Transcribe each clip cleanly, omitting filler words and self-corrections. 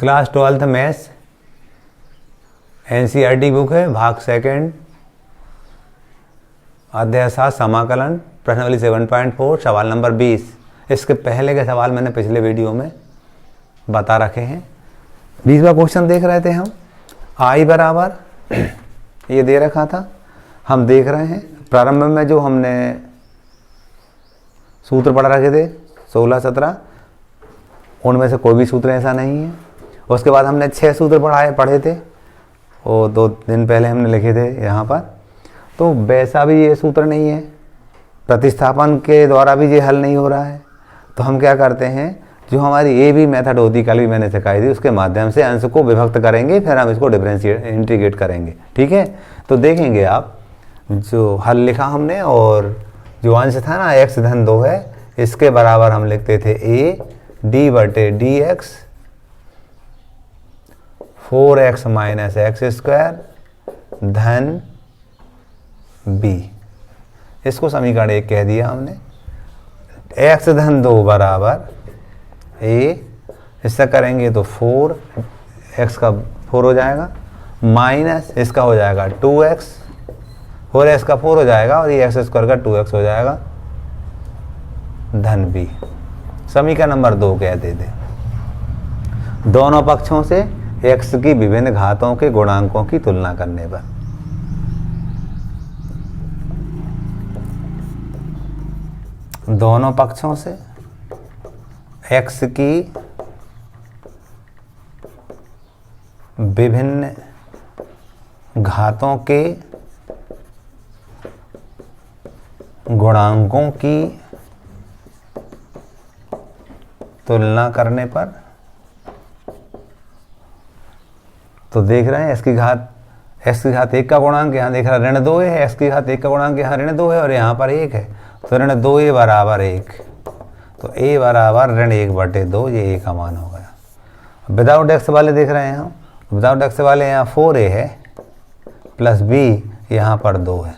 Class 12th maths NCERT book है, भाग second, अध्याय 7 समाकलन, प्रश्नावली 7.4, सवाल नंबर 20। इसके पहले के सवाल मैंने पिछले वीडियो में बता रखे हैं। 20वां क्वेश्चन देख रहे थे हम। आई बराबर ये दे रखा था, हम देख रहे हैं प्रारंभ में जो हमने सूत्र पढ़ रखे थे 16, 17, उनमें से कोई भी सूत्र ऐसा नहीं है। उसके बाद हमने 6 सूत्र पढ़े थे, वो 2 दिन पहले हमने लिखे थे यहाँ पर। तो वैसा भी ये सूत्र नहीं है, प्रतिस्थापन के द्वारा भी ये हल नहीं हो रहा है। तो हम क्या करते हैं, जो हमारी ए बी मेथड होती कल भी मैंने सिखाई थी, उसके माध्यम से अंश को विभक्त करेंगे, फिर हम इसको डिफरेंशिएट इंटीग्रेट करेंगे। ठीक है, तो देखेंगे आप जो हल लिखा हमने और जो अंश था ना x धन 2 है, इसके बराबर हम लिखते थे a d बटे D x 4x minus x square धन b। इसको समीकरण 1 कह दिया हमने। x धन 2 बराबर a, इससे करेंगे तो 4x का 4 हो जाएगा, माइनस इसका हो जाएगा 2x, 4x का 4 हो जाएगा और ये एक्स स्क्वायर का 2x हो जाएगा धन b। समीकरण नंबर 2 कह देते। दोनों पक्षों से x की विभिन्न घातों के गुणांकों की तुलना करने पर दोनों पक्षों से x की विभिन्न घातों के गुणांकों की तुलना करने पर, तो देख रहे हैं x की घात 1 का गुणांक यहाँ देख रहा है ऋण 2 है, x की घात 1 का गुणांक यहाँ ऋण 2 है और यहाँ पर 1 है, तो ऋण 2a बराबर 1, तो a बराबर ऋण 1 बटे 2, ये a का मान हो गया। विदाउट x वाले देख रहे हैं हम, विदाउट x वाले यहाँ 4a है प्लस b यहाँ पर 2 है।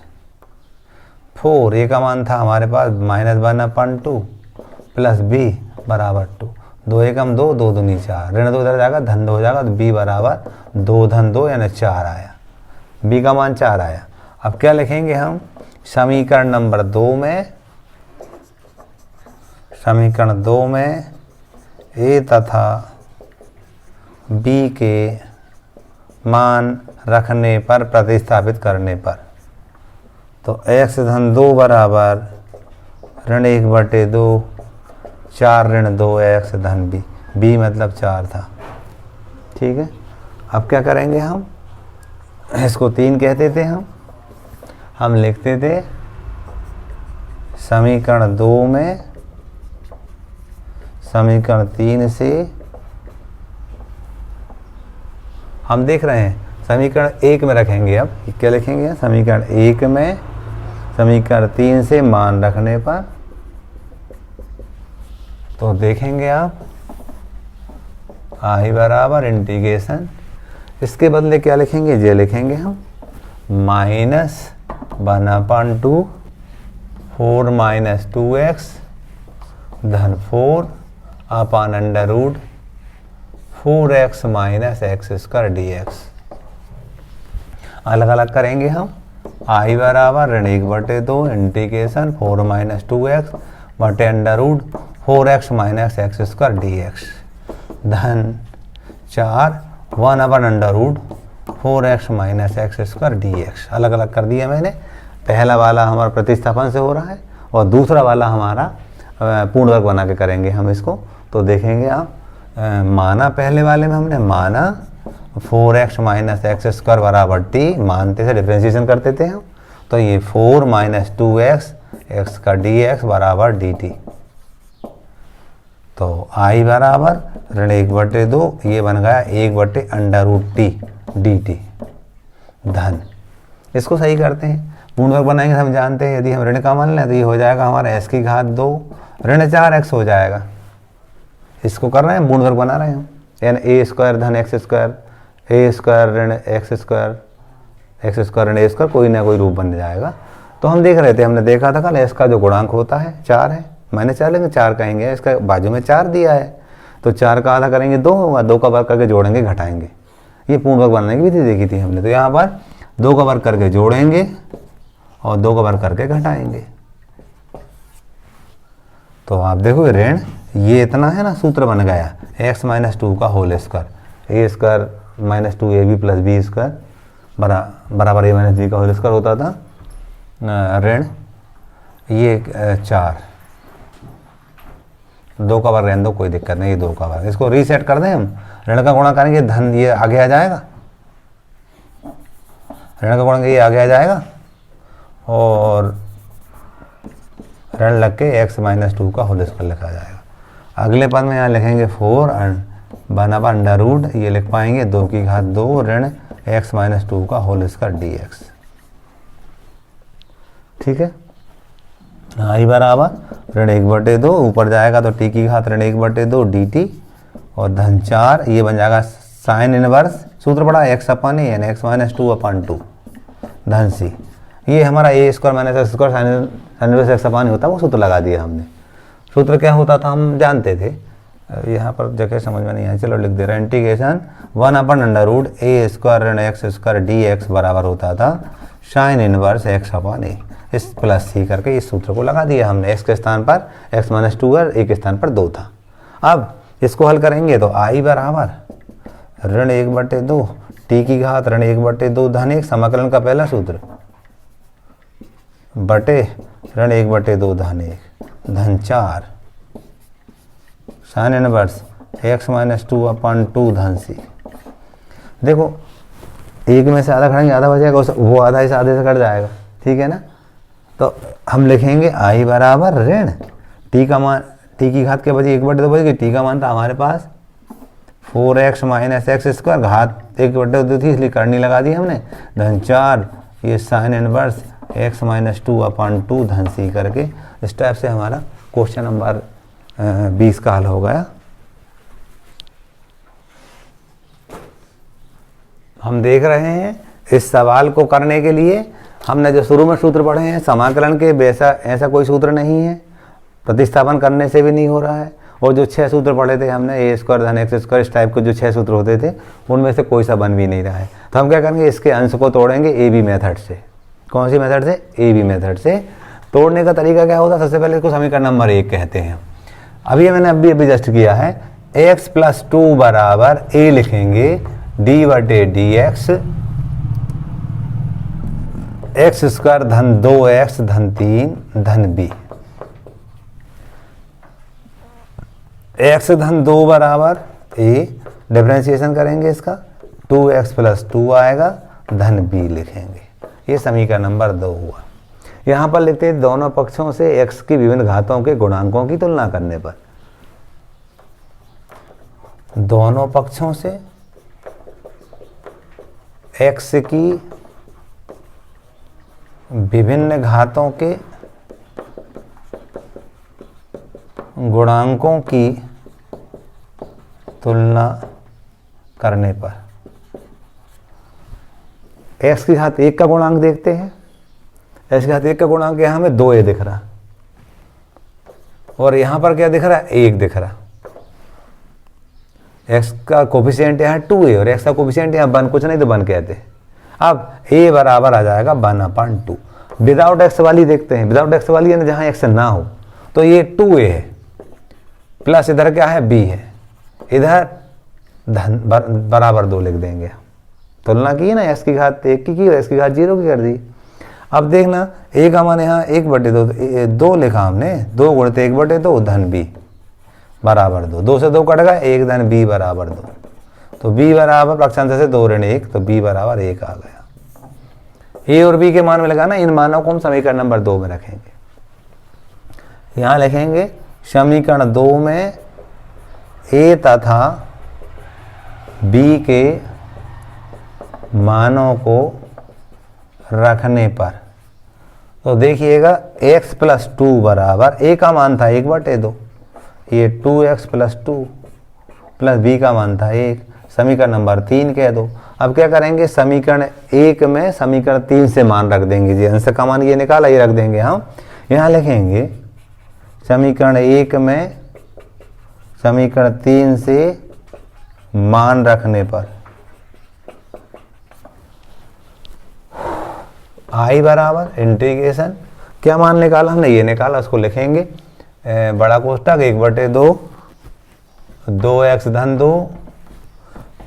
4 a का मान था हमारे पास -1/2 प्लस b बराबर 2, 2 एकम 2, 2 दूनी 4, ऋण 2 इधर जाएगा धन 2 हो जाएगा, तो b बराबर 2 धन 2 यानी 4 आया, b का मान 4 आया। अब क्या लिखेंगे हम समीकरण नंबर 2 में, समीकरण 2 में a तथा b के मान रखने पर, प्रतिस्थापित करने पर, तो x धन 2 बराबर ऋण 1 बटे 2, 4 ऋण 2 x धन b, b मतलब 4 था। ठीक है, अब क्या करेंगे हम, इसको 3 कहते थे हम लिखते थे समीकरण 2 में, समीकरण 3 से हम देख रहे हैं समीकरण 1 में रखेंगे। अब क्या लिखेंगे समीकरण 1 में, समीकरण 3 से मान रखने पर, तो देखेंगे आप आई बराबर इंटीग्रेशन, इसके बदले क्या लिखेंगे, ये लिखेंगे हम -1/2 4 माइनस 2x धन 4 upon under root 4x minus x square dx। अलग अलग करेंगे हम, आई बराबर ऋण 1 बटे 2 इंटीग्रेशन 4 माइनस 2x बटे under root 4x minus x square dx धन 4 1 अपन under root 4x minus x square dx। अलग अलग कर दिया मैंने। पहला वाला हमारा प्रतिस्थापन से हो रहा है और दूसरा वाला हमारा पूर्ण वर्ग बना के करेंगे हम इसको। तो देखेंगे आप, माना पहले वाले में हमने माना 4x माइनस एक्स स्क्वायर बराबर t, मानते से डिफ्रेंशिएशन करते थे हम, तो ये 4 माइनस 2x x का dx बराबर dt। तो आई बराबर ऋण 1 बटे 2, ये बन गया 1 बटे अंडर रूट t dt धन, इसको सही करते हैं, पूर्ण वर्ग बनाएंगे। हम जानते हैं यदि हम ऋण का मान लें तो ये हो जाएगा हमारा x की घात 2 ऋण 4x हो जाएगा। इसको कर रहे हैं, पूर्ण वर्ग बना रहे हैं हम, यानी a स्क्वायर धन एक्स स्क्वायर, a स्क्वायर ऋण एक्स स्क्वायर, एक्स स्क्वायर ऋण a स्क्वायर, कोई ना कोई रूप बन जाएगा। तो हम देख रहे थे, हमने देखा था कल, इसका जो गुणांक होता है 4 है, -4 लेंगे 4 कहेंगे, इसका बाजू में 4 दिया है, तो 4 का आधा करेंगे 2 होगा, 2 का वर्ग करके जोड़ेंगे घटाएंगे। ये पूर्ण वर्ग बनाने की विधि देखी थी हमने। तो यहाँ पर 2 का वर्ग करके जोड़ेंगे और 2 का वर्ग करके घटाएंगे। तो आप देखो ऋण ये इतना है ना, सूत्र बन गया x - 2 का whole square, a square - 2ab plus B square बराबर a - b का होल स्क्वायर होता था। ऋण ये 4, 2 का वर्ग रहने दो, कोई दिक्कत नहीं, ये 2 का वर्ग। इसको रीसेट कर दें हम, ऋण का गुणा करेंगे धन ये आगे आ जाएगा, ऋण का गुणा ये आगे आ जाएगा और ऋण लग के x - 2 का होल स्क्वायर लिखा जाएगा। अगले पद में यहाँ लिखेंगे 4 √, ये लिख पाएंगे 2 की घात 2 ऋण x - 2 का होल स्क्वायर dx। ठीक है, आई बराबर ऋण 1/2, ऊपर जाएगा तो t की घात ऋण 1/2 dt और धन 4, ये बन जाएगा साइन इनवर्स, सूत्र पड़ा x/a यानी x - 2/2 धन c। ये हमारा a square - x square sine inverse x/a होता है, वो सूत्र लगा दिया हमने। सूत्र क्या होता था हम जानते थे, यहाँ पर जगह समझ में नहीं आया, चलो लिख दे रहे हैं। इंटीग्रेशन 1/√a स्क्वायर ऋण x स्क्वायर dx बराबर होता था साइन इनवर्स x/a, इस प्लस सी करके इस सूत्र को लगा दिया हमने। x के स्थान पर x - 2 और a के स्थान पर 2 था। अब इसको हल करेंगे तो i बराबर ऋण 1/2 t की घात ऋण 1/2 धन 1, समाकलन का पहला सूत्र बटे ऋण 1/2 धन 1 धन 4 साइन इनवर्स x - 2/2 धन c। देखो एक में से आधा करेंगे, आधा बचेगा, वो आधा इस आधे से कट जाएगा, ठीक है ना। तो हम लिखेंगे i बराबर ऋण t का मान, t की घात के बजे 1/2 बचेगी, t का मान था हमारे पास 4x - x स्क्वायर, घात 1/2 थी इसलिए करनी लगा दी हमने, धन 4 ये साइन इनवर्स x - 2/2 धन c करके इस टाइप से हमारा क्वेश्चन नंबर 20 का हल हो गया। हम देख रहे हैं इस सवाल को करने के लिए हमने जो शुरू में सूत्र पढ़े हैं समाकलन के, वैसा ऐसा कोई सूत्र नहीं है, प्रतिस्थापन करने से भी नहीं हो रहा है। और जो 6 सूत्र पढ़े थे हमने a स्क्वायर धन x स्क्वायर, इस टाइप के जो 6 सूत्र होते थे उनमें से कोई सा बन भी नहीं रहा है। तो हम क्या करेंगे, इसके अंश को तोड़ेंगे ए बी मेथड से। कौन सी मेथड से? ए बी मेथड से। तोड़ने का तरीका क्या होता है, सबसे पहले इसको समीकरण नंबर 1 कहते हैं। अभी मैंने अभी जस्ट किया है, x + 2 बराबर a लिखेंगे d/dx x स्क्वायर धन 2x धन 3 धन b, x धन 2 बराबर a, डिफरेंशिएशन करेंगे इसका 2x + 2 आएगा धन b लिखेंगे। ये समीकरण नंबर 2 हुआ। यहाँ पर लिखते हैं दोनों पक्षों से x की विभिन्न घातों के गुणांकों की तुलना करने पर, दोनों पक्षों से x की विभिन्न घातों के गुणांकों की तुलना करने पर x की घात 1 का गुणांक देखते हैं। x की घात 1 का गुणांक यहाँ हमें 2a दिख रहा और यहाँ पर क्या दिख रहा है, 1 दिख रहा। x का कोफिशिएंट यहाँ 2a और x का कोफिशिएंट यहाँ 1, कुछ नहीं तो 1 कहते हैं। अब a बराबर आ जाएगा 1/2। विदाउट x वाली देखते हैं, विदाउट x वाली है जहाँ x ना हो, तो ये 2a है प्लस इधर क्या है, b है, इधर धन बराबर 2 लिख देंगे। तुलना की है ना, x की घात 1 की और x की घात 0 की कर दी। अब देखना a का मान यहाँ 1/2 लिखा हमने, 2 × 1/2 धन b बराबर 2, 2 से 2 कट गया, 1 धन b बराबर 2, तो b बराबर पक्षांतर से 2 ऋण 1, तो b बराबर 1 आ गया। a और b के मान में लगाना, इन मानों को हम समीकरण नंबर 2 में रखेंगे। यहाँ लिखेंगे समीकरण 2 में a तथा b के मानों को रखने पर, तो देखिएगा x + 2 बराबर a का मान था 1/2, ये 2x + 2 प्लस b का मान था 1, समीकरण नंबर 3 कह दो। अब क्या करेंगे, समीकरण 1 में समीकरण 3 से मान रख देंगे जी, अंश का मान ये निकाला, ये रख देंगे हम। यहाँ लिखेंगे समीकरण 1 में समीकरण 3 से मान रखने पर आई बराबर इंटीग्रेशन क्या मान निकाला हमने, ये निकाला, उसको लिखेंगे बड़ा कोष्टक 1/2 2x धन 2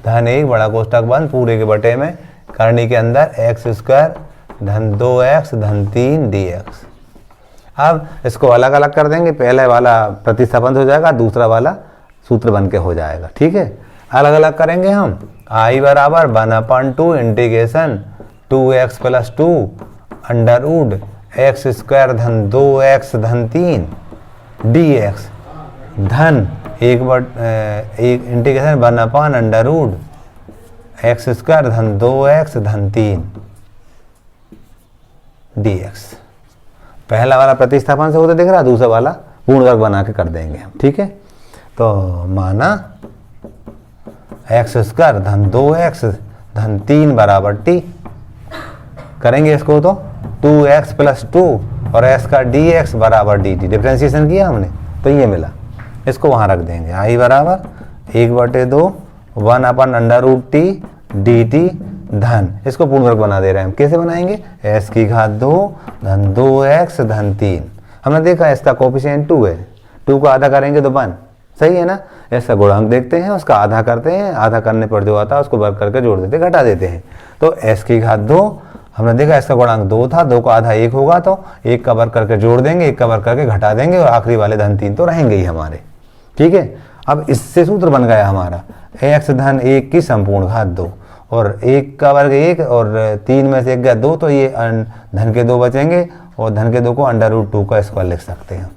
धन 1 बड़ा कोष्टक बंद पूरे के बटे में करनी के अंदर x² धन 2x धन 3 dx। अब इसको अलग अलग कर देंगे, पहले वाला प्रतिस्थापन हो जाएगा, दूसरा वाला सूत्र बन के हो जाएगा। ठीक है, अलग अलग करेंगे हम। आई बराबर 1/2 इंटीग्रेशन 2x + 2 अंडर x² धन 2x धन 3 dx धन 1 इंटीग्रेशन 1/√x² धन 2x धन 3 dx। पहला वाला प्रतिस्थापन से होता दिख रहा, दूसरा वाला पूर्ण वर्ग बना के कर देंगे हम। ठीक है, तो माना x² धन 2x धन 3 बराबर t करेंगे इसको तो 2x + 2 और s का dx बराबर dt डिफ्रेंशिएशन किया हमने तो ये मिला, इसको वहाँ रख देंगे। आई बराबर 1/2 1/√t dt धन, इसको पूर्ण वर्ग बना दे रहे हैं हम। कैसे बनाएंगे, s⁻2 धन 2x धन 3। हमने देखा इसका कोफिशिएंट 2 है, 2 को आधा करेंगे तो 1, सही है ना। ऐसा गुणांक देखते हैं, उसका आधा करते हैं, आधा करने पर जो आता है उसको वर्ग करके जोड़ देते, घटा देते हैं। तो s⁻2 हमने देखा इसका गुणांक 2 था, 2 का आधा 1 होगा तो 1 का वर्ग करके जोड़ देंगे, 1 का वर्ग करके घटा देंगे और आखिरी वाले धन 3 तो रहेंगे ही हमारे। ठीक है, अब इससे सूत्र बन गया हमारा x धन 1 की संपूर्ण घात 2 और 1 का वर्ग 1 और 3 में से 1 गया 2 तो ये धन के 2 बचेंगे और धन के 2 को अंडर√2 का स्क्वायर लिख सकते हैं।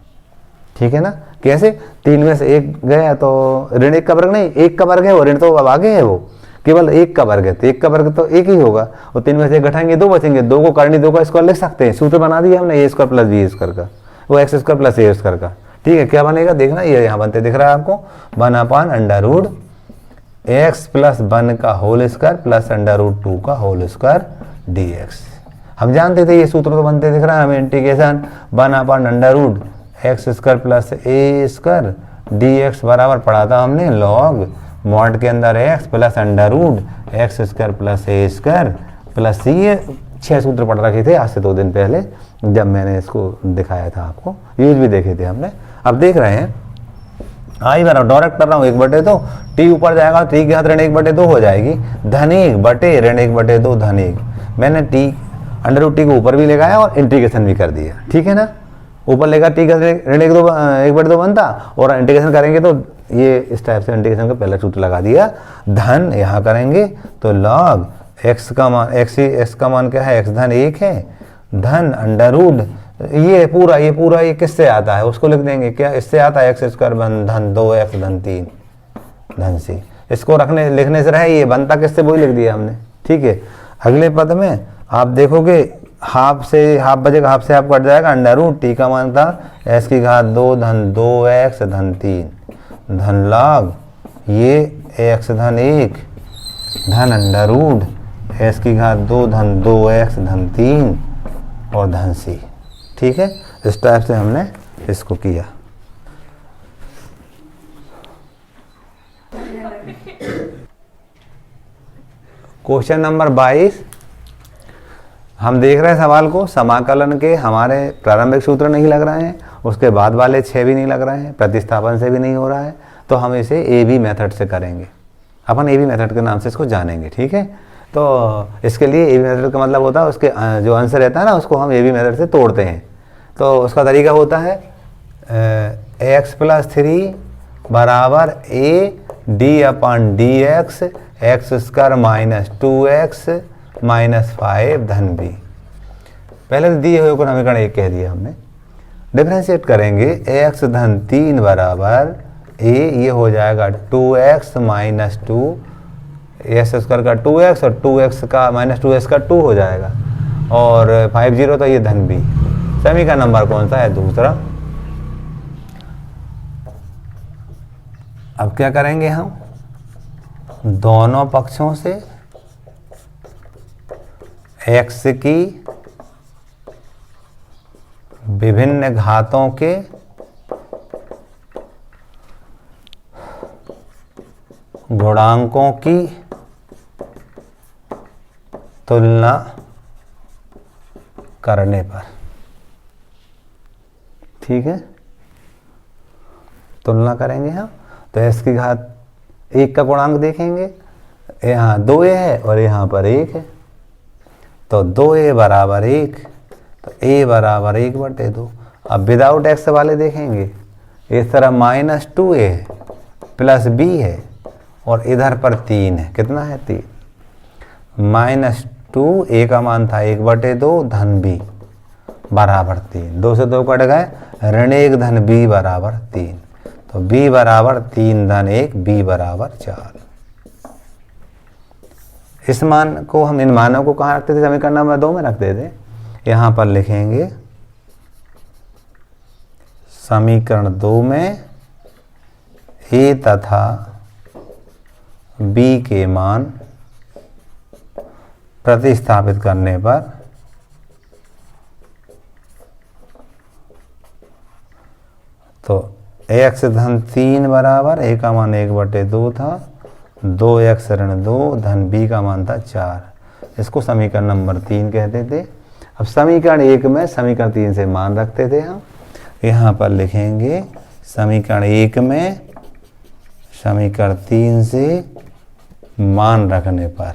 ठीक है ना, कैसे, 3 में से 1 गया तो ऋण 1 का वर्ग नहीं, 1 का वर्ग है वो, ऋण तो अब आगे है, वो केवल 1 का वर्ग है तो 1 का वर्ग तो 1 ही होगा और 3 में से 1 घटाएंगे 2 बचेंगे, 2 को करनी 2 का स्क्वायर लिख सकते हैं। सूत्र बना दिया हमने a² + b² का, वो x² + a² का। ठीक है, क्या बनेगा देखना, ये यहाँ बनते दिख रहा है आपको 1/√x + 1 का होल स्क्वायर प्लस अंडर√2 का होल स्क्वायर dx। हम जानते थे ये सूत्र तो बनते दिख रहा है हमें, इंटीग्रेशन 1/√x² + a² dx बराबर पढ़ा था हमने लॉग मॉड के अंदर x प्लस अंडर√x² + a² प्लस ये 6 सूत्र पढ़ रखे थे आज से 2 दिन पहले जब मैंने इसको दिखाया था आपको, यूज भी देखे थे हमने। अब देख रहे हैं आई बराबर डायरेक्ट कर रहा हूँ 1/2 t ऊपर जाएगा, t के साथ ऋण 1/2 हो जाएगी, धन 1 बटे ऋण 1/2 धन 1। मैंने t अंडर√t को ऊपर भी ले गया और इंटीग्रेशन भी कर दिया। ठीक है ना, ऊपर लेगा t का ऋण 1/2 बनता और इंटीग्रेशन करेंगे तो ये इस टाइप से इंटीग्रेशन का पहला सूत्र लगा दिया। धन यहाँ करेंगे तो log x का मान x का मान क्या है, x धन 1 है, धन अंडर√ ये पूरा ये किससे आता है उसको लिख देंगे, क्या इससे आता है x² धन 2x धन 3 धन c। इसको लिखने से रहे, ये बनता किससे वही लिख दिया हमने। ठीक है, अगले पद में आप देखोगे हाफ से हाफ बचेगा, हाफ से हाफ कट जाएगा, अंडर√t का मान था s⁻2 धन 2x धन 3 धन log ये x धन 1 धन अंडर√s⁻2 धन 2x धन 3 और धन c। ठीक है, इस टाइप से हमने इसको किया। क्वेश्चन नंबर 22 हम देख रहे हैं सवाल को, समाकलन के हमारे प्रारंभिक सूत्र नहीं लग रहे हैं, उसके बाद वाले 6 भी नहीं लग रहे हैं, प्रतिस्थापन से भी नहीं हो रहा है, तो हम इसे AB मेथड से करेंगे। अपन AB मेथड के नाम से इसको जानेंगे। ठीक है, तो इसके लिए AB मेथड का मतलब होता है उसके जो आंसर रहता है ना उसको हम AB मेथड से तोड़ते हैं। तो उसका तरीका होता है x + 3 बराबर a d/dx x² - 2x - 5 धन b। पहले तो दिए हुए को समीकरण 1 कह दिया हमने, डिफरेंशिएट करेंगे x धन 3 बराबर a, ये हो जाएगा 2x - 2 s² का 2x और 2x का -2s का 2 हो जाएगा और 50 तो ये धन b। समीकरण नंबर कौन सा है, दूसरा। अब क्या करेंगे हम, दोनों पक्षों से x की विभिन्न घातों के गुणांकों की तुलना करने पर, ठीक है, तुलना करेंगे हम। तो s की घात 1 का गुणांक देखेंगे, यहाँ 2a है और यहाँ पर 1 है, तो 2a बराबर 1, तो a बराबर 1/2। अब विदाउट x वाले देखेंगे, इस तरह -2a है प्लस b है और इधर पर 3 है, कितना है 3, -2 a का मान था 1/2 धन b बराबर 3, 2 से 2 कट गए, ऋण 1 धन b बराबर 3, तो b बराबर 3 धन 1, b बराबर 4। इस मान को हम, इन मानों को कहाँ रखते थे, समीकरण नंबर 2 में रखते थे। यहाँ पर लिखेंगे समीकरण 2 में a तथा b के मान प्रतिस्थापित करने पर तो x धन 3 बराबर a का मान 1/2 था, 2x ऋण 2 धन b का मान था 4। इसको समीकरण नंबर 3 कहते थे। अब समीकरण 1 में समीकरण 3 से मान रखते थे हम। यहाँ पर लिखेंगे समीकरण 1 में समीकरण 3 से मान रखने पर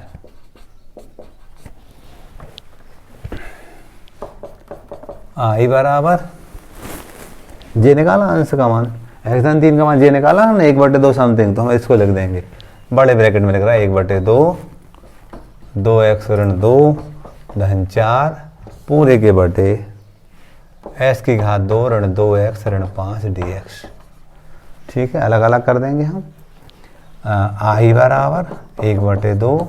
i बराबर जे निकाला, अंश का मान x धन 3 का मान जे निकाला हमने 1/2 समथिंग, तो हम इसको लिख देंगे, बड़े ब्रैकेट में लिख रहा है 1/2, 2x ऋण 2 धन 4 पूरे के बटे s की घात 2 ऋण 2x ऋण 5 dx। ठीक है, अलग अलग कर देंगे हम। i बराबर 1/2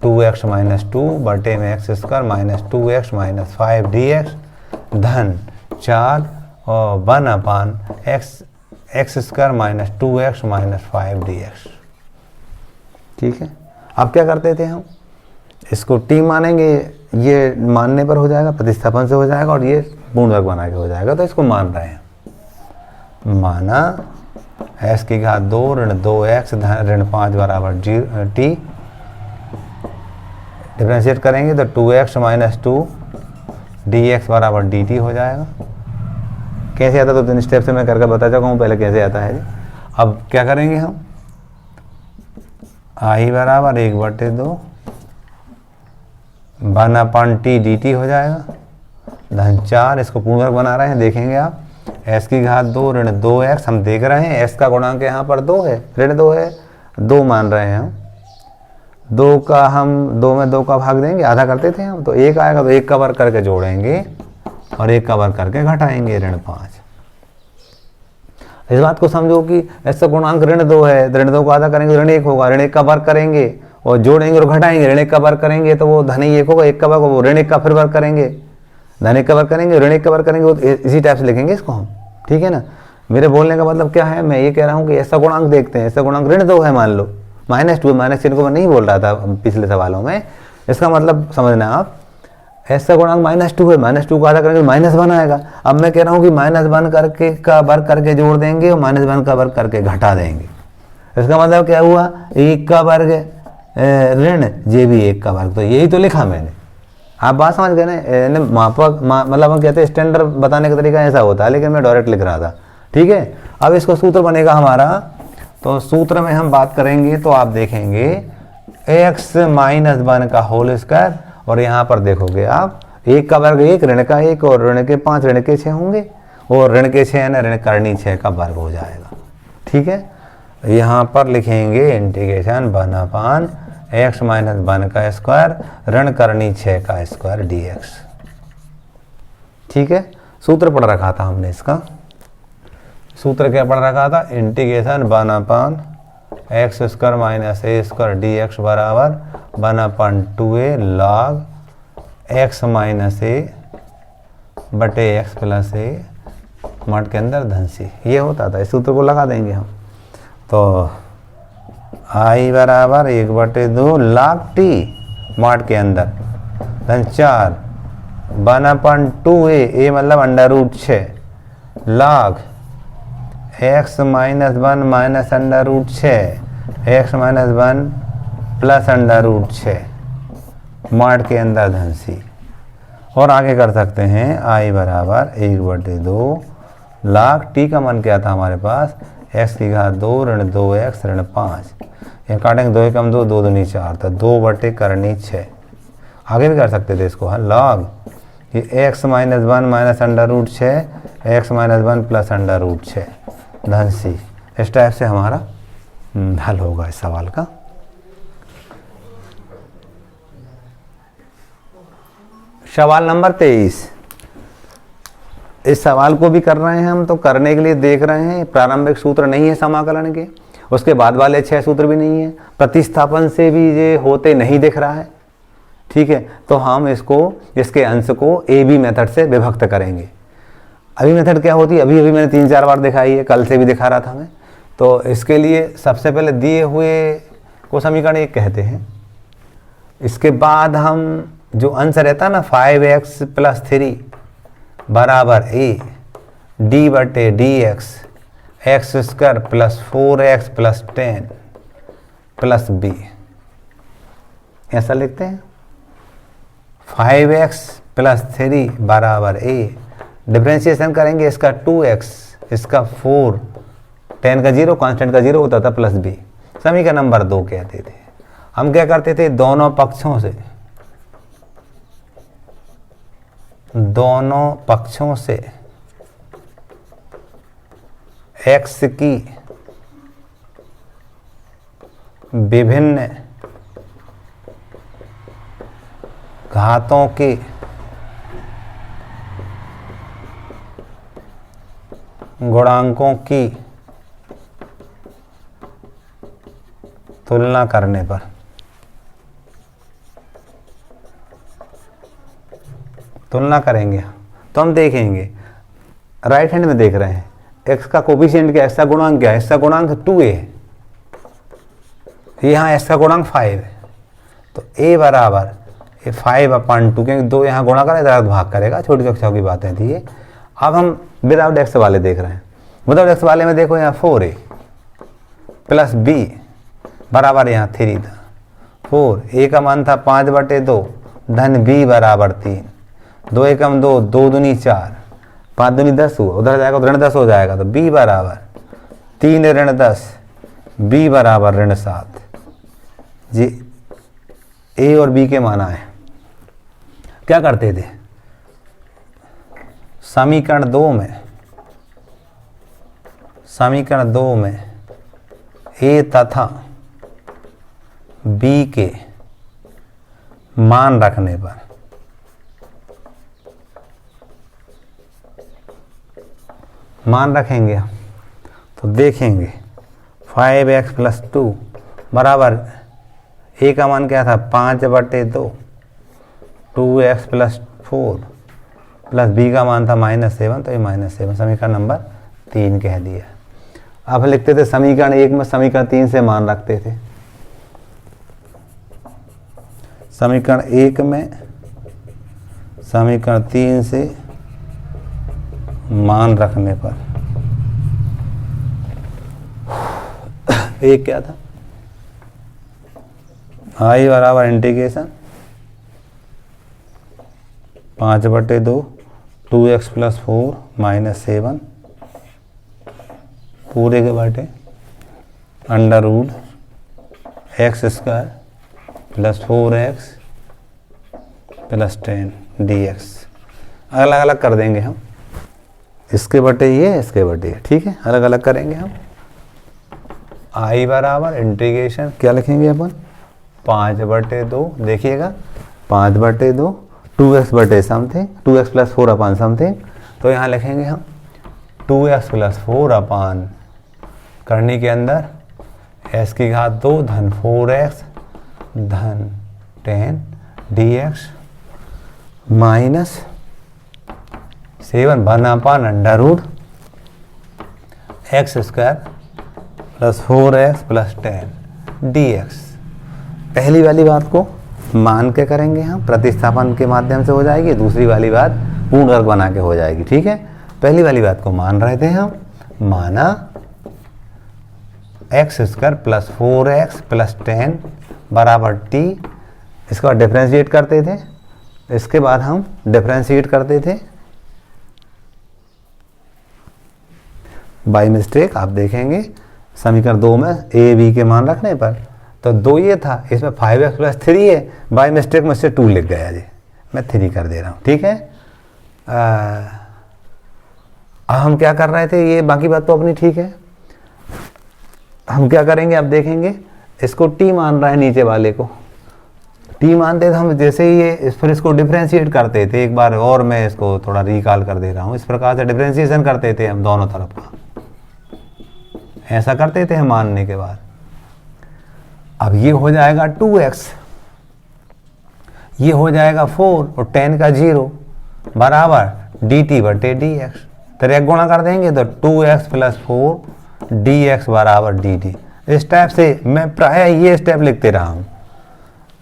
2x - 2 बटे में x square minus 2x - 5 dx धन 4 और 1/x square minus 2x - 5 dx। ठीक है, अब क्या करते थे हम, इसको t मानेंगे, ये मानने पर हो जाएगा, प्रतिस्थापन से हो जाएगा, और ये पूर्ण वर्ग बना के हो जाएगा। तो इसको मान रहे हैं, माना s की घात 2 ऋण 2x धन ऋण 5 बराबर t, डिफरेंशिएट करेंगे तो 2x - 2 dx बराबर dt हो जाएगा। कैसे आता तो 3 स्टेप से मैं करके बता चुका हूँ पहले कैसे आता है। अब क्या करेंगे हम, i बराबर 1/2 1/t dt हो जाएगा धन 4, इसको पूर्ण वर्ग बना रहे हैं, देखेंगे आप, s की घात 2 ऋण 2x, हम देख रहे हैं s का गुणांक यहाँ पर 2 है, ऋण 2 है, 2 मान रहे हैं हम, 2 का हम 2 में 2 का भाग देंगे, आधा करते थे हम, तो 1 आएगा तो 1 का वर्ग करके जोड़ेंगे और 1 का वर्ग करके घटाएंगे, ऋण 5। इस बात को समझो कि ऐसा गुणांक ऋण 2 है, ऋण 2 को आधा करेंगे ऋण 1 होगा, ऋण 1 का वर्ग करेंगे और जोड़ेंगे और घटाएंगे, ऋण 1 का वर्ग करेंगे तो वो धन 1 होगा, 1 का वर्ग, वो ऋण 1 का फिर वर्ग करेंगे, धन 1 का वर्ग करेंगे, ऋण 1 का वर्ग करेंगे, वो इसी टाइप से लिखेंगे इसको हम। ठीक है ना, मेरे बोलने का मतलब क्या है, मैं ये कह रहा हूँ कि ऐसा गुणांक देखते हैं, ऐसा गुणांक ऋण 2 है, मान लो -2, -3 को मैं नहीं बोल रहा था पिछले सवालों में, इसका मतलब समझना आप, ऐसा गुणांक -2 है, -2 को आधा करेंगे -1 आएगा। अब मैं कह रहा हूँ कि -1 करके का वर्ग करके जोड़ देंगे और -1 का वर्ग करके घटा देंगे। इसका मतलब क्या हुआ, 1 का वर्ग ऋण जे भी 1 का वर्ग, तो यही तो लिखा मैंने। आप बात समझ गए ना, मापक मतलब हम कहते हैं स्टैंडर्ड बताने का तरीका ऐसा होता है, लेकिन मैं डायरेक्ट लिख रहा था। ठीक है, अब इसको सूत्र बनेगा हमारा, तो सूत्र में हम बात करेंगे तो आप देखेंगे x - 1 का होल स्क्वायर, और यहाँ पर देखोगे आप 1 का वर्ग 1, ऋण का 1 और ऋण के 5, ऋण के 6 होंगे, और ऋण के 6 ना ऋण करनी 6 का वर्ग हो जाएगा। ठीक है, यहाँ पर लिखेंगे इंटीग्रेशन 1/x - 1 का स्क्वायर ऋण करनी 6 का स्क्वायर dx। ठीक है, सूत्र पढ़ रखा था हमने, इसका सूत्र क्या पढ़ रखा था, integration 1/x square minus a square dx बराबर 1/2a log x minus a बटे x प्लस a मट के अंदर धन c, ये होता था। इस सूत्र को लगा देंगे हम, तो i बराबर 1/2 log t मट के अंदर धन 4 1/2a, a मतलब √6 log x - 1 minus √6 x minus 1 plus under root 6 mod के अंदर धन सी। और आगे कर सकते हैं i बराबर 1/2 लाख। टी का मान क्या था हमारे पास, x की घात 2 ऋण 2x ऋण 5। ये काटेंगे 2 एकम 2, 2 दूनी 4 था 2/6। आगे भी कर सकते थे इसको, हाँ लॉग ये x minus 1 minus under root 6 x minus 1 plus under root 6 धन सी। इस टाइप से हमारा हल होगा इस सवाल का। सवाल नंबर 23। इस सवाल को भी कर रहे हैं हम, तो करने के लिए देख रहे हैं प्रारंभिक सूत्र नहीं है समाकलन के, उसके बाद वाले 6 सूत्र भी नहीं है, प्रतिस्थापन से भी ये होते नहीं दिख रहा है। ठीक है, तो हम इसको इसके अंश को ए बी मेथड से विभक्त करेंगे। अभी मेथड क्या होती है, अभी मैंने 3-4 बार दिखाई है, कल से भी दिखा रहा था मैं। तो इसके लिए सबसे पहले दिए हुए को समीकरण 1 कहते हैं। इसके बाद हम जो अंश रहता है ना 5x प्लस 3 बराबर a d/dx x square plus 4x plus 10 plus b, ऐसा लिखते हैं। 5x प्लस 3 बराबर a, डिफ्रेंशिएशन करेंगे इसका 2x इसका 4, 10 का 0 कांस्टेंट का 0 होता था प्लस b। समीकरण नंबर 2 कहते थे। हम क्या करते थे, दोनों पक्षों से x की विभिन्न घातों के गुणांकों की तुलना करने पर तुलना करेंगे तो हम देखेंगे राइट हैंड में देख रहे हैं x का कोफिशिएंट क्या है, x का गुणांक क्या है, x का गुणांक 2a है, यहाँ x का गुणांक 5 है। तो a बराबर 5/2, क्योंकि 2 यहाँ गुणा करेगा इधर भाग करेगा, छोटी कक्षाओं की बातें थी ये। अब हम विदाउट x वाले देख रहे हैं। विदाउट x वाले में देखो यहाँ 4a प्लस b बराबर यहाँ 3 था 4, a का मान था 5/2 धन b बराबर 3, 2 एकम 2, 2 दूनी 4, 5 दूनी 10 हुआ, उधर जाएगा तो ऋण 10 हो जाएगा। तो b बराबर 3 ऋण 10, b बराबर ऋण 7। जी a और b के मान आए। क्या करते थे, समीकरण 2 में a तथा b के मान रखने पर मान रखेंगे तो देखेंगे 5x प्लस 2 बराबर a का मान क्या था 5/2, 2x प्लस 4 प्लस b का मान था -7, तो ये -7 समीकरण नंबर 3 कह दिया। अब लिखते थे समीकरण 1 में समीकरण 3 से मान रखते थे। समीकरण 1 में समीकरण 3 से मान रखने पर एक क्या था, i बराबर इंटीग्रेशन 5/2 2x प्लस 4 -7 पूरे के बाटे under root X square plus 4x plus 10 dx। अलग अलग कर देंगे हम, इसके बटे ये, इसके बटे ये, ठीक है, अलग अलग करेंगे हम। i बराबर इंटीग्रेशन क्या लिखेंगे अपन 5/2, देखिएगा 5/2 2x बटे समथिंग, 2x प्लस 4 अपान समथिंग, तो यहाँ लिखेंगे हम 2x प्लस 4 अपान करने के अंदर x की घात 2 धन 4x धन 10 dx minus 7 one upon under root X square plus 4x plus 10 dx। पहली वाली बात को मान के करेंगे हम, प्रतिस्थापन के माध्यम से हो जाएगी। दूसरी वाली बात पूर्ण वर्ग बना के हो जाएगी, ठीक है। पहली वाली बात को मान रहे थे हम, माना x square plus 4x plus 10 बराबर t। इसका डिफ्रेंशिएट करते थे, इसके बाद हम डिफ्रेंशिएट करते थे बाई मिस्टेक। आप देखेंगे समीकरण 2 में a b के मान रखने पर तो 2 ये था, इसमें 5x प्लस 3 है, बाई मिस्टेक मुझसे 2 लिख गया जी, मैं 3 कर दे रहा हूँ, ठीक है। हम क्या कर रहे थे, ये बाकी बात तो अपनी ठीक है। हम क्या करेंगे अब देखेंगे, इसको t मान रहा है नीचे वाले को, t मानते थे हम, जैसे ही ये फिर इसको डिफ्रेंशिएट करते थे। एक बार और मैं इसको थोड़ा रिकॉल कर दे रहा हूँ, इस प्रकार से डिफ्रेंशिएशन करते थे हम दोनों तरफ का, ऐसा करते थे हम मानने के बाद। अब ये हो जाएगा 2x, ये हो जाएगा 4 और 10 का 0 बराबर dt बटे dx। तो एक गुणा कर देंगे तो 2x प्लस 4 dx बराबर dt। इस टाइप से मैं प्राय ये स्टेप लिखते रहा हूँ,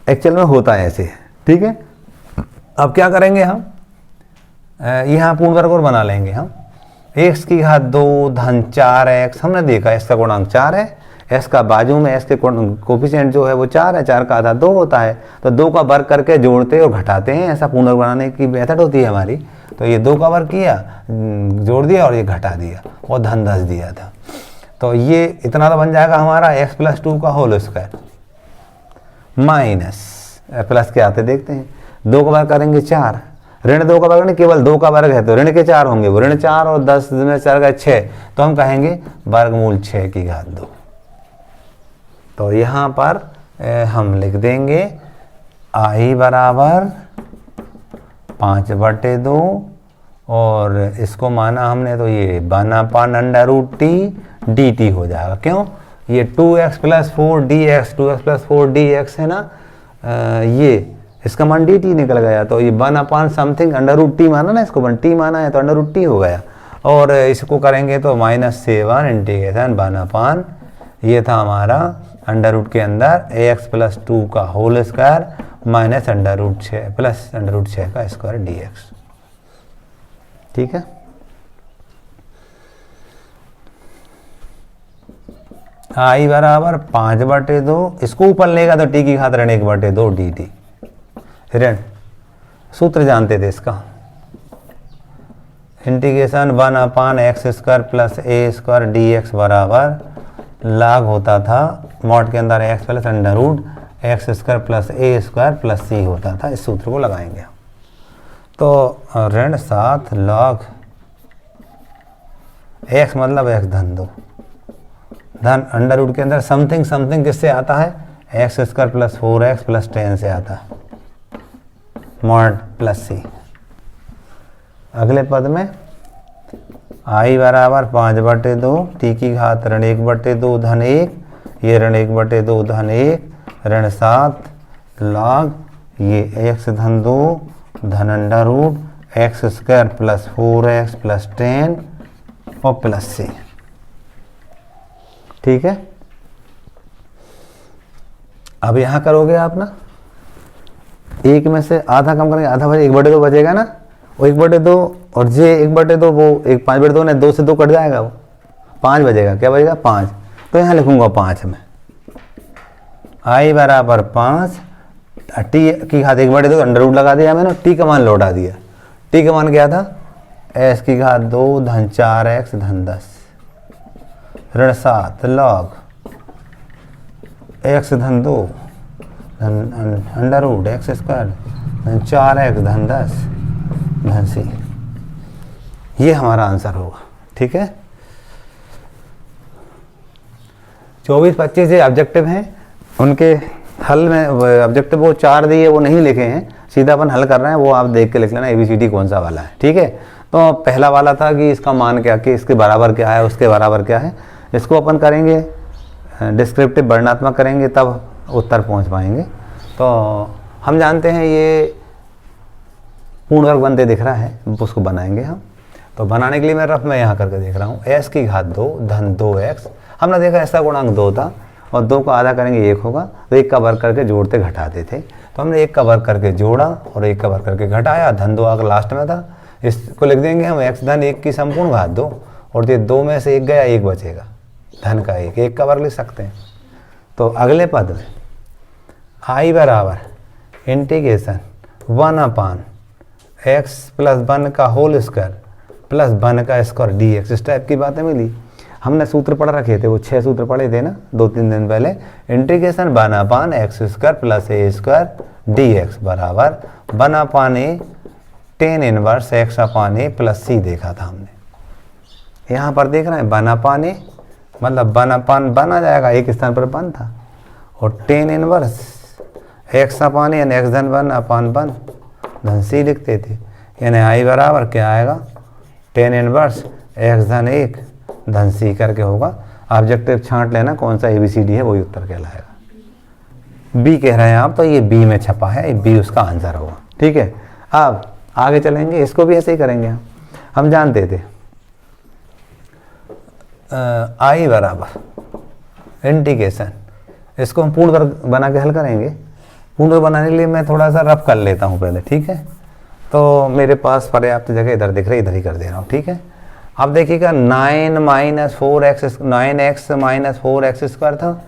एक्चुअल में होता है ऐसे, ठीक है। अब क्या करेंगे हम, यहाँ पूर्ण वर्ग और बना लेंगे हम। x की घात 2 धन 4x, हमने देखा x का गुणांक 4 है, s का बाजू में s के कोफिशिएंट जो है वो 4 है, 4 का आधा 2 होता है, तो 2 का वर्ग करके जोड़ते और घटाते हैं, ऐसा पूर्ण वर्ग बनाने की मेथड होती है हमारी। तो ये 2 का वर्ग किया, जोड़ दिया और ये घटा दिया और धन 10 दिया था, तो ये इतना तो बन जाएगा हमारा x प्लस 2 का होल स्क्वायर माइनस प्लस के आते देखते हैं, 2 का वर्ग करेंगे 4, ऋण 2 का वर्ग नहीं, केवल 2 का वर्ग है तो ऋण के 4 होंगे, वो ऋण 4 और 10 में 4 का 6, तो हम कहेंगे वर्गमूल 6 की घात 2। तो यहाँ पर हम लिख देंगे i बराबर 5/2 और इसको माना हमने तो ये 1/√t dt हो जाएगा। क्यों, ये 2x plus 4 dx, 2x plus 4 dx है ना, ये इसका मान dt निकल गया, तो ये 1/समथिंग √t माना ना, इसको 1t माना है तो √t हो गया। और इसको करेंगे तो -7 इंटीग्रेशन 1/, ये था हमारा अंडर के अंदर ax प्लस 2 का होल स्क्वायर माइनस √6 प्लस √6 का स्क्वायर dx, ठीक है। i बराबर 5/2, इसको ऊपर लेगा तो t की घात ऋण 1/2 dt, ऋण सूत्र जानते थे इसका, integration 1/x² plus a² dx बराबर लाग होता था मॉड के अंदर x plus √x² plus a² plus c होता था। इस सूत्र को लगाएंगे तो ऋण 7 log x मतलब x धन 2 धन अंडर के अंदर समथिंग समथिंग किससे आता है, x² प्लस 4x प्लस 10 से आता है, मॉड प्लस c। अगले पद में i बराबर 5/2 t की घात ऋण 1/2 धन 1, ये ऋण 1/2 धन 1 ऋण 7 log ये x धन 2 धन √x² प्लस 4x प्लस 10 और प्लस c, ठीक है। अब यहाँ करोगे आप ना, एक में से आधा कम करेंगे, आधा बचे 1/2 बचेगा ना, वो 1/2 और जे 1/2 वो एक 5/2 ने 2 से 2 कट जाएगा, वो 5 बचेगा, क्या बचेगा 5, तो यहाँ लिखूंगा 5 में i बराबर 5, टी की घात 1/2 अंडर लगा दिया मैंने, टी का मान लौटा दिया, टी का मान क्या था s की घात 2 धन 4x धन 10 ऋण 7 log x धन 2 धन अंडर x² धन 4x धन 10 धन c, ये हमारा आंसर होगा, ठीक है। 24-25 जो ऑब्जेक्टिव हैं उनके हल में ऑब्जेक्टिव वो 4 दिए वो नहीं लिखे हैं, सीधा अपन हल कर रहे हैं, वो आप देख के लिख लेना ABCD कौन सा वाला है, ठीक है। तो पहला वाला था कि इसका मान क्या, कि इसके बराबर क्या है, उसके बराबर क्या है, इसको अपन करेंगे डिस्क्रिप्टिव वर्णनात्मक करेंगे तब उत्तर पहुंच पाएंगे। तो हम जानते हैं ये पूर्ण वर्ग बनते दिख रहा है, उसको बनाएंगे हम। तो बनाने के लिए मैं रफ में यहाँ करके देख रहा हूँ, s की घात 2 धन 2x, हमने देखा इसका गुणांक 2 था और 2 का आधा करेंगे 1 होगा, तो 1 का वर्ग करके जोड़ते घटाते थे, तो हमने 1 का वर्ग करके जोड़ा और 1 का वर्ग करके घटाया, धन 2 आकर लास्ट में था, इसको लिख देंगे हम x धन 1 की संपूर्ण घात 2, और ये 2 में से 1 गया 1 बचेगा, धन का एक का वर्ग लिख सकते हैं। तो अगले पद में आई बराबर इंटीग्रेशन 1/x प्लस 1 का होल स्क्वायर प्लस 1 का स्क्वायर dx, इस टाइप की बातें मिली। हमने सूत्र पढ़ रखे थे, वो 6 सूत्र पढ़े थे ना 2-3 दिन पहले। Integration 1/x square plus a square dx बराबर 1/a tan inverse x/a plus c देखा था हमने। यहाँ पर देख रहे हैं 1/a मतलब 1/1 आ जाएगा, एक स्थान पर 1 था, और tan इनवर्स x/a यानी x धन 1/1 धन c लिखते थे। यानी आई बराबर क्या आएगा, tan इनवर्स x धन 1 धन c करके होगा। ऑब्जेक्टिव छांट लेना कौन सा ABCD है, वही उत्तर कहलाएगा। बी कह रहे हैं आप, तो ये बी में छपा है, बी उसका आंसर होगा। ठीक है, अब आगे चलेंगे, इसको भी ऐसे ही करेंगे। हम जानते थे आई बराबर इंटीग्रेशन, इसको हम पूर्ण वर्ग बना के हल करेंगे। पूर्ण वर्ग बनाने के लिए मैं थोड़ा सा रफ कर लेता हूँ पहले, ठीक है। तो मेरे पास पर्याप्त जगह इधर दिख रही, इधर ही कर दे रहा हूँ, ठीक है। अब देखिएगा 9x माइनस 4x स्क्वायर था।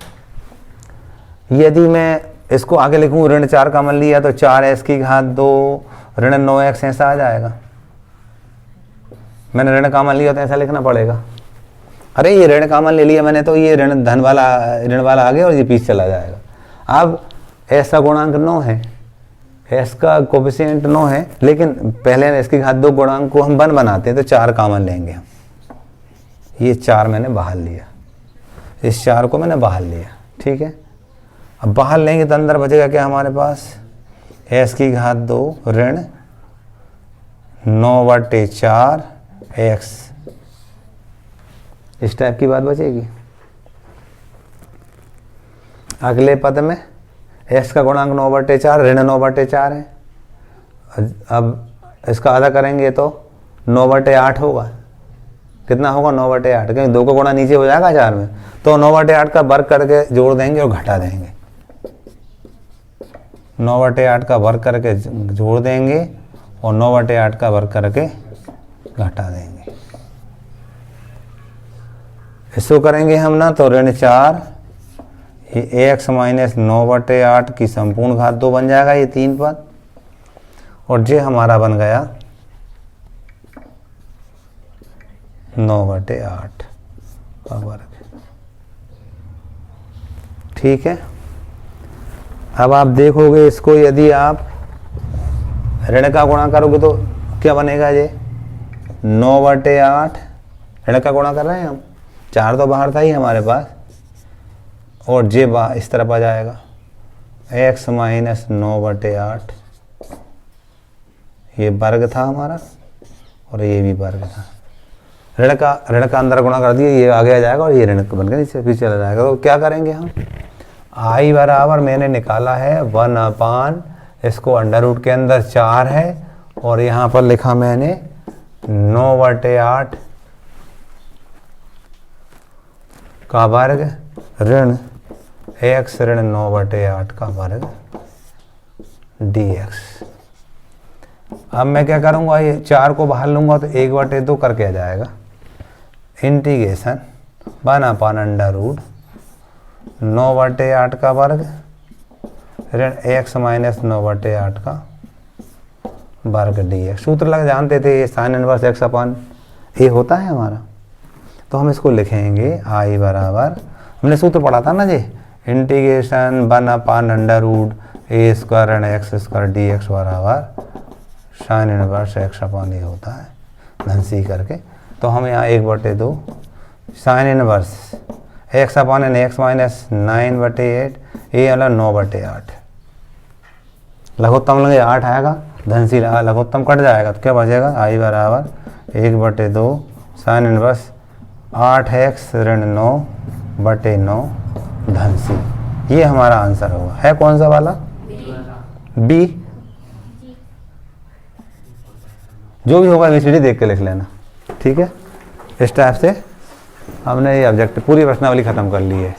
यदि मैं इसको आगे लिखूँ ऋण 4 का मान लिया तो 4s की घात 2 ऋण 9x ऐसा आ जाएगा। मैंने ऋण का मान लिया तो ऐसा लिखना पड़ेगा। अरे ये ऋण का मान ले लिया मैंने, तो ये ऋण ऋण वाला आ गया और ये पीछे चला जाएगा। अब s का गुणांक 9 है, s का कोफिशिएंट 9 है, लेकिन पहले इसकी घात 2 गुणांक को हम 1 बनाते हैं तो 4 कॉमन लेंगे हम। ये 4 मैंने बाहर लिया, इस 4 को मैंने बाहर लिया, ठीक है। अब बाहर लेंगे तो अंदर बचेगा क्या हमारे पास, s की घात 2 ऋण 9/4 x, इस टाइप की बात बचेगी। अगले पद में s का गुणांक 9/4 ऋण 9/4 है। अब इसका आधा करेंगे तो 9/8 होगा। कितना होगा 9/8, क्योंकि 2 का गुणा नीचे हो जाएगा 4 में, तो 9/8 का वर्ग करके जोड़ देंगे और घटा देंगे। 9/8 का वर्ग करके जोड़ देंगे और 9/8 का वर्ग करके घटा देंगे। इसको करेंगे हम ना तो ऋण 4 ये x माइनस 9/8 की संपूर्ण घात 2 बन जाएगा, ये 3 पद, और ये हमारा बन गया 9/8 का वर्ग। ठीक है, अब आप देखोगे इसको, यदि आप ऋण का गुणा करोगे तो क्या बनेगा, ये 9/8 ऋण का गुणा कर रहे हैं हम, 4 तो बाहर था ही हमारे पास, और जे इस तरफ आ जाएगा x माइनस 9/8, ये वर्ग था हमारा और ये भी वर्ग था। ऋण का अंदर गुणा कर दिए, ये आगे आ जाएगा और ये ऋण बनकर नीचे पीछे चला जाएगा। तो क्या करेंगे हम, i बराबर मैंने निकाला है 1/, इसको अंडर रूट के अंदर 4 है और यहाँ पर लिखा मैंने 9/8 का वर्ग ऋण x ऋण 9/8 का वर्ग dx। अब मैं क्या करूँगा, ये 4 को बाहर लूँगा तो 1/2 करके आ जाएगा। इंटीग्रेशन 1/, अंडर रूट 9/8 का वर्ग ऋण x माइनस 9/8 का वर्ग dx। सूत्र लग जानते थे, ये साइन इनवर्स x/a होता है हमारा, तो हम इसको लिखेंगे i बराबर, हमने सूत्र पढ़ा था ना जी, integration 1/, under root a square ऋण x स्क्वायर dx बराबर साइन इनवर्स x/a होता है धन c करके। तो हम यहाँ 1/2 sign inverse x/a x minus 9/8, ये वाला 9/8, लघुत्तम लगे 8 आएगा, धन सी लघुत्तम कट जाएगा तो क्या बचेगा, i बराबर 1/2 साइन इनवर्स 8x ऋण 9/9 धन सी। ये हमारा आंसर होगा। है कौन सा वाला, बी। जो भी होगा ABCD देख के लिख लेना, ठीक है। इस टाइप से हमने ये ऑब्जेक्ट पूरी प्रश्नावली खत्म कर ली है।